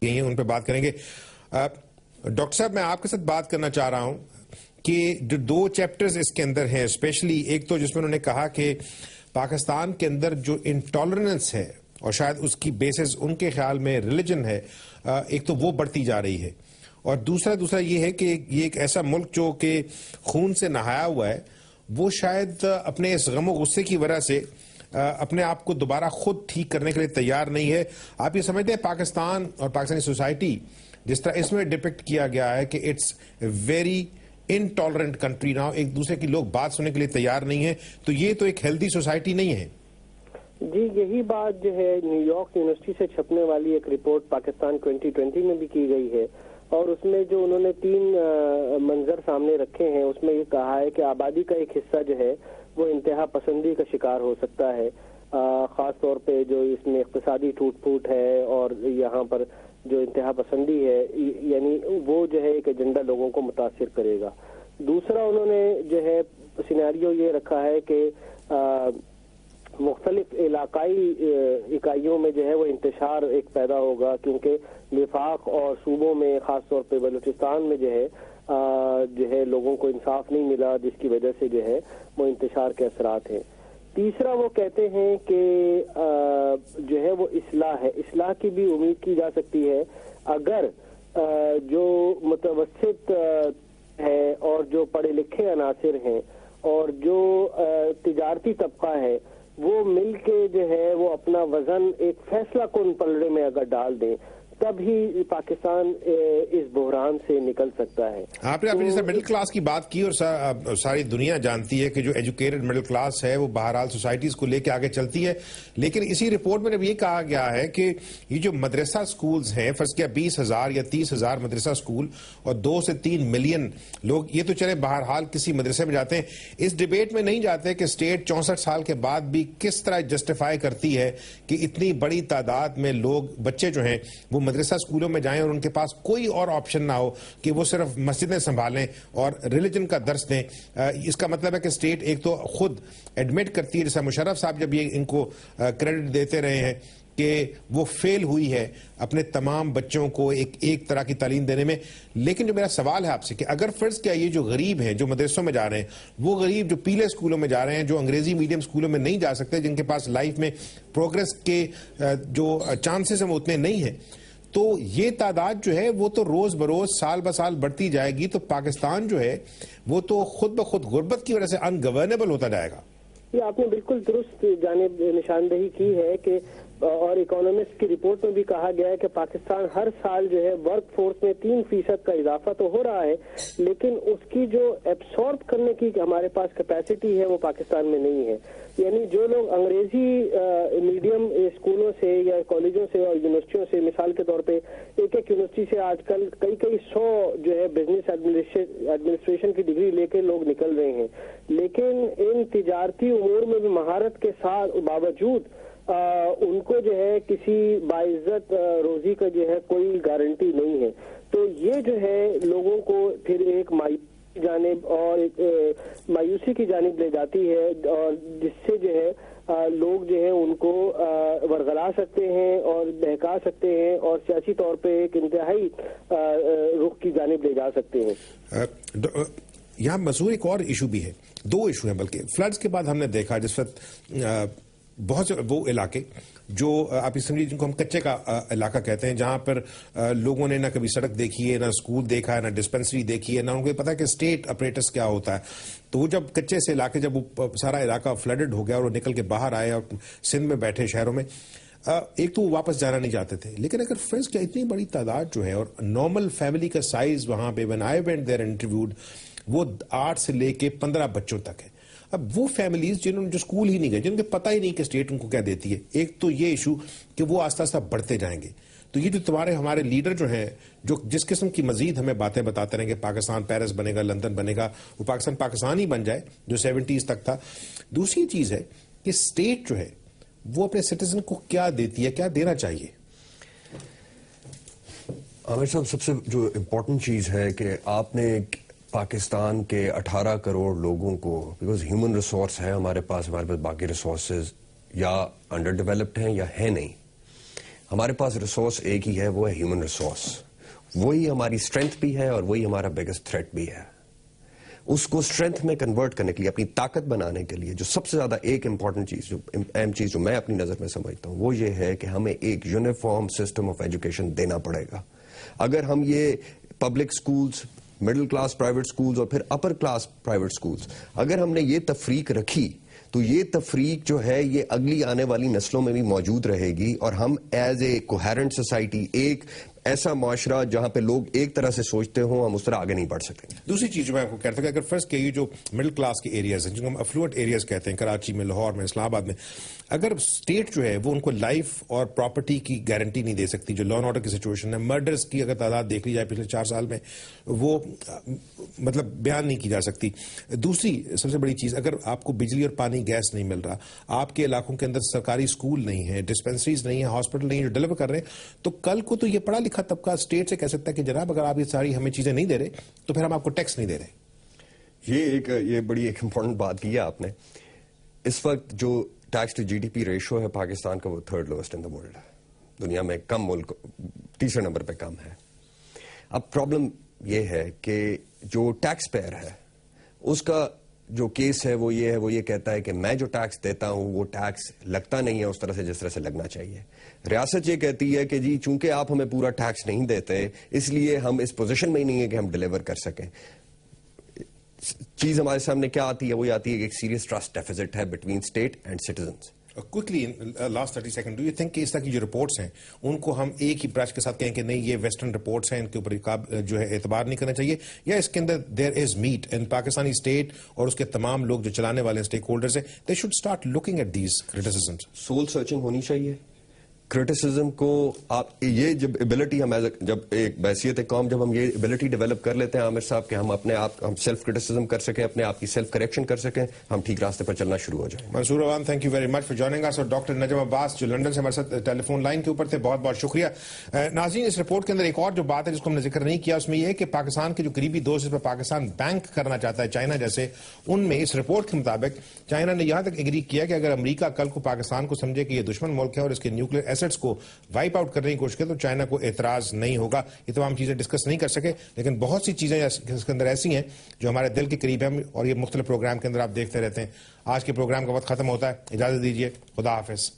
ہیں ان پہ بات کریں گے. ڈاکٹر صاحب میں آپ کے ساتھ بات کرنا چاہ رہا ہوں کہ جو 2 چیپٹرز اس کے اندر ہیں اسپیشلی ایک تو جس میں انہوں نے کہا کہ پاکستان کے اندر جو انٹالرنس ہے اور شاید اس کی بیسس ان کے خیال میں ریلیجن ہے ایک تو وہ بڑھتی جا رہی ہے اور دوسرا یہ ہے کہ یہ ایک ایسا ملک جو کہ خون سے نہایا ہوا ہے وہ شاید اپنے اس غم و غصے کی وجہ سے اپنے آپ کو دوبارہ خود ٹھیک کرنے کے لیے تیار نہیں ہے. آپ یہ سمجھتے ہیں پاکستان اور پاکستانی سوسائٹی جس طرح اس میں ڈپکٹ کیا گیا ہے کہ it's very intolerant country now, ایک دوسرے کی لوگ بات سننے کے لیے تیار نہیں ہے, تو یہ تو ایک ہیلدی سوسائٹی نہیں ہے. جی یہی بات جو ہے نیو یارک یونیورسٹی سے چھپنے والی ایک رپورٹ پاکستان 2020 میں بھی کی گئی ہے اور اس میں جو انہوں نے 3 منظر سامنے رکھے ہیں اس میں یہ کہا ہے کہ آبادی کا ایک حصہ جو ہے وہ انتہا پسندی کا شکار ہو سکتا ہے, خاص طور پہ جو اس میں اقتصادی ٹوٹ پھوٹ ہے اور یہاں پر جو انتہا پسندی ہے یعنی وہ جو ہے ایک ایجنڈا لوگوں کو متاثر کرے گا. دوسرا انہوں نے جو ہے سیناریو یہ رکھا ہے کہ مختلف علاقائی اکائیوں میں جو ہے وہ انتشار ایک پیدا ہوگا کیونکہ وفاق اور صوبوں میں خاص طور پہ بلوچستان میں جو ہے لوگوں کو انصاف نہیں ملا جس کی وجہ سے جو ہے وہ انتشار کے اثرات ہیں. تیسرا وہ کہتے ہیں کہ جو ہے وہ اصلاح کی بھی امید کی جا سکتی ہے اگر جو متوسط ہے اور جو پڑھے لکھے عناصر ہیں اور جو تجارتی طبقہ ہے وہ مل کے جو ہے وہ اپنا وزن ایک فیصلہ کن پلڑے میں اگر ڈال دیں تب ہی پاکستان اس بحران سے نکل سکتا ہے. آپ نے اپنی جیسے مڈل کلاس کی بات کی اور ساری دنیا جانتی ہے کہ جو ایجوکیٹڈ مڈل کلاس ہے وہ بہرحال سوسائٹیز کو لے کے آگے چلتی ہے, لیکن اسی رپورٹ میں یہ کہا گیا ہے کہ یہ جو مدرسہ سکولز ہیں فرض کیا 20,000 یا 30,000 مدرسہ سکول اور 2 سے 3 ملین لوگ یہ تو چلے بہرحال کسی مدرسے میں جاتے ہیں. اس ڈیبیٹ میں نہیں جاتے کہ اسٹیٹ 64 سال کے بعد بھی کس طرح جسٹیفائی کرتی ہے کہ اتنی بڑی تعداد میں لوگ بچے جو ہیں وہ مدرسہ اسکولوں میں جائیں اور ان کے پاس کوئی اور آپشن نہ ہو کہ وہ صرف مسجدیں سنبھالیں اور ریلیجن کا درس دیں. اس کا مطلب ہے کہ اسٹیٹ ایک تو خود ایڈمٹ کرتی ہے, جیسا مشرف صاحب جب یہ ان کو کریڈٹ دیتے رہے ہیں کہ وہ فیل ہوئی ہے اپنے تمام بچوں کو ایک طرح کی تعلیم دینے میں. لیکن جو میرا سوال ہے آپ سے کہ اگر فرض کیا یہ جو غریب ہیں جو مدرسوں میں جا رہے ہیں وہ غریب جو پیلے اسکولوں میں جا رہے ہیں جو انگریزی میڈیم اسکولوں میں نہیں جا سکتے جن کے پاس لائف میں پروگرس کے جو چانسز ہیں وہ اتنے نہیں ہیں, تو یہ تعداد جو ہے وہ تو روز بروز سال بسال بڑھتی جائے گی, تو پاکستان جو ہے وہ تو خود بخود غربت کی وجہ سے ان گورنیبل ہوتا جائے گا. یہ آپ نے بالکل درست جانب نشاندہی کی ہے کہ اور اکانومسٹ کی رپورٹ میں بھی کہا گیا ہے کہ پاکستان ہر سال جو ہے ورک فورس میں 3% کا اضافہ تو ہو رہا ہے لیکن اس کی جو ایبسارب کرنے کی ہمارے پاس کیپیسٹی ہے وہ پاکستان میں نہیں ہے. یعنی جو لوگ انگریزی میڈیم اسکولوں سے یا کالجوں سے اور یونیورسٹیوں سے مثال کے طور پہ ایک یونیورسٹی سے آج کل کئی 100 جو ہے بزنس ایڈمنسٹریشن کی ڈگری لے کے لوگ نکل رہے ہیں, لیکن ان تجارتی امور میں بھی مہارت کے ساتھ باوجود ان کو جو ہے کسی باعزت روزی کا جو ہے کوئی گارنٹی نہیں ہے. تو یہ جو ہے لوگوں کو پھر ایک جانب اور مایوسی کی جانب لے جاتی ہے اور جس سے جو ہے لوگ جو ہے ان کو ورغلا سکتے ہیں اور بہکا سکتے ہیں اور سیاسی طور پہ ایک انتہائی رخ کی جانب لے جا سکتے ہیں. یہاں مزور ایک اور ایشو بھی ہے, 2 ایشو ہیں بلکہ. فلڈز کے بعد ہم نے دیکھا جس وقت بہت سے وہ علاقے جو آپ سمجھیے جن کو ہم کچے کا علاقہ کہتے ہیں جہاں پر لوگوں نے نہ کبھی سڑک دیکھی ہے نہ اسکول دیکھا ہے نہ ڈسپنسری دیکھی ہے نہ ان کو پتا کہ اسٹیٹ اپریٹس کیا ہوتا ہے, تو وہ جب کچے سے علاقے جب وہ سارا علاقہ فلڈڈ ہو گیا اور وہ نکل کے باہر آئے اور سندھ میں بیٹھے شہروں میں, ایک تو وہ واپس جانا نہیں چاہتے تھے, لیکن اگر فرض کیا اتنی بڑی تعداد جو ہے اور نارمل فیملی کا سائز وہاں پہ when I went there interviewed وہ 8 سے لے کے 15 بچوں تک ہے. اب وہ فیملیز جنہوں نے جو اسکول ہی نہیں گئے جن کو پتہ ہی نہیں کہ اسٹیٹ ان کو کیا دیتی ہے, ایک تو یہ ایشو کہ وہ آہستہ آہستہ بڑھتے جائیں گے. تو یہ جو ہمارے لیڈر جو ہیں جو جس قسم کی مزید ہمیں باتیں بتاتے رہیں گے پاکستان پیرس بنے گا لندن بنے گا, وہ پاکستان ہی بن جائے جو 70s تک تھا. دوسری چیز ہے کہ اسٹیٹ جو ہے وہ اپنے سٹیزن کو کیا دیتی ہے, کیا دینا چاہیے. عامر صاحب سب سے جو امپورٹنٹ چیز ہے کہ آپ نے پاکستان کے 18 کروڑ لوگوں کو, بیکاز ہیومن ریسورس ہے ہمارے پاس باقی ریسورسز یا انڈر ڈیولپڈ ہیں یا ہے نہیں, ہمارے پاس ریسورس ایک ہی ہے, وہ ہے ہیومن ریسورس. وہی ہماری اسٹرینتھ بھی ہے اور وہی ہمارا بگیسٹ تھریٹ بھی ہے. اس کو اسٹرینتھ میں کنورٹ کرنے کے لیے, اپنی طاقت بنانے کے لیے, جو سب سے زیادہ ایک امپورٹنٹ چیز, جو اہم چیز جو میں اپنی نظر میں سمجھتا ہوں, وہ یہ ہے کہ ہمیں ایک یونیفارم سسٹم آف ایجوکیشن دینا پڑے گا. اگر ہم یہ public schools, middle class private schools اور پھر اپر کلاس پرائیویٹ اسکولز, اگر ہم نے یہ تفریق رکھی تو یہ تفریق جو ہے یہ اگلی آنے والی نسلوں میں بھی موجود رہے گی, اور ہم ایز اے کوہیرنٹ سوسائٹی, ایک ایسا معاشرہ جہاں پہ لوگ ایک طرح سے سوچتے ہوں, ہم اس طرح آگے نہیں بڑھ سکیں. دوسری چیز جو میں آپ کو کہتا ہوں کہ اگر فرض کہ یہ جو مڈل کلاس کے ایریاز ہیں, جن کو ہم افلوئنٹ ایریاز کہتے ہیں, کراچی میں, لاہور میں, اسلام آباد میں, اگر اسٹیٹ جو ہے وہ ان کو لائف اور پراپرٹی کی گارنٹی نہیں دے سکتی, جو لا اینڈ آرڈر کی سچویشن ہے, مرڈرز کی اگر تعداد دیکھ لی جائے پچھلے 4 سال میں, وہ مطلب بیان نہیں کی جا سکتی. دوسری سب سے بڑی چیز, اگر آپ کو بجلی اور پانی, گیس نہیں مل رہا, آپ کے علاقوں کے اندر سرکاری اسکول نہیں ہے, ڈسپینسریز نہیں ہیں, ہاسپٹل نہیں ہے جو ڈیلیور کر رہے ہیں, تو کل کو تو یہ پڑھا لکھا طبقہ اسٹیٹ سے کہہ سکتا ہے کہ جناب اگر آپ یہ ساری ہمیں چیزیں نہیں دے رہے تو پھر ہم آپ کو ٹیکس نہیں دے رہے. یہ بڑی ایک امپورٹنٹ بات کی ہے آپ نے. اس وقت جو tax to G D P ratio ہے پاکستان کا, وہ 3rd lowest in the world ہے. دنیا میں کم ملک 3رے نمبر پہ کم ہے. اب پرابلم یہ ہے کہ جو ٹیکس پیئر ہے اس کا جو کیس ہے وہ یہ کہتا ہے کہ میں جو ٹیکس دیتا ہوں وہ ٹیکس لگتا نہیں ہے اس طرح سے جس طرح سے لگنا چاہیے. ریاست یہ کہتی ہے کہ جی چونکہ آپ ہمیں پورا ٹیکس نہیں دیتے اس لیے ہم اس پوزیشن میں ہی نہیں ہے کہ ہم ڈیلیور کر سکیں. چیز ہمارے سامنے کیا آتی ہے, وہ آتی ہے کہ ایک سیریس ٹرسٹ ڈیفیسٹ ہے between state and citizens. Quickly last 30 second, do you think کہ اس طرح کی جو رپورٹس ہیں ان کو ہم ایک ہی برش کے ساتھ کہیں کہ نہیں یہ ویسٹرن رپورٹس ہیں, ان کے اوپر جو ہے اعتبار نہیں کرنا چاہیے, یا اس کے اندر دیر از میٹ اینڈ پاکستانی اسٹیٹ اور اس کے تمام لوگ جو چلانے والے اسٹیک ہولڈرز ہیں, they should start looking at these criticisms. Soul searching ہونی چاہیے. کرٹیسزم کو آپ یہ جب ایبلٹی ہم جب ایک بحثیت قوم جب ہم یہ ایبلٹی ڈیولپ کر لیتے ہیں عامر صاحب کہ ہم اپنے آپ ہم سیلف کرٹیسزم کر سکیں, اپنے آپ کی سیلف کریکشن کر سکیں, ہم ٹھیک راستے پر چلنا شروع ہو جائیں. Mansoor Awan, thank you very much for joining us. اور ڈاکٹر نجم عباس جو لندن سے ہمارے ساتھ ٹیلی فون لائن کے اوپر تھے, بہت بہت شکریہ. ناظرین, اس رپورٹ کے اندر ایک اور جو بات ہے جس کو ہم نے ذکر نہیں کیا, اس میں یہ ہے کہ پاکستان کے جو قریبی دوست جس پہ پاکستان بینک کرنا چاہتا ہے, چائنا جیسے, ان میں اس رپورٹ کے مطابق چائنا نے یہاں تک ایگری کیا کہ اگر امریکہ کل کو پاکستان کو سمجھے کہ یہ دشمن ملک ہے اور اس کے نیوکلیر ایسٹس کو وائپ آؤٹ کرنے کی کوشش کرے تو چائنا کو اعتراض نہیں ہوگا. یہ تمام چیزیں ڈسکس نہیں کر سکے, لیکن بہت سی چیزیں اس کے اندر ایسی ہیں جو ہمارے دل کے قریب ہیں اور یہ مختلف پروگرام کے اندر آپ دیکھتے رہتے ہیں. آج کے پروگرام کا وقت ختم ہوتا ہے, اجازت دیجیے, خدا حافظ.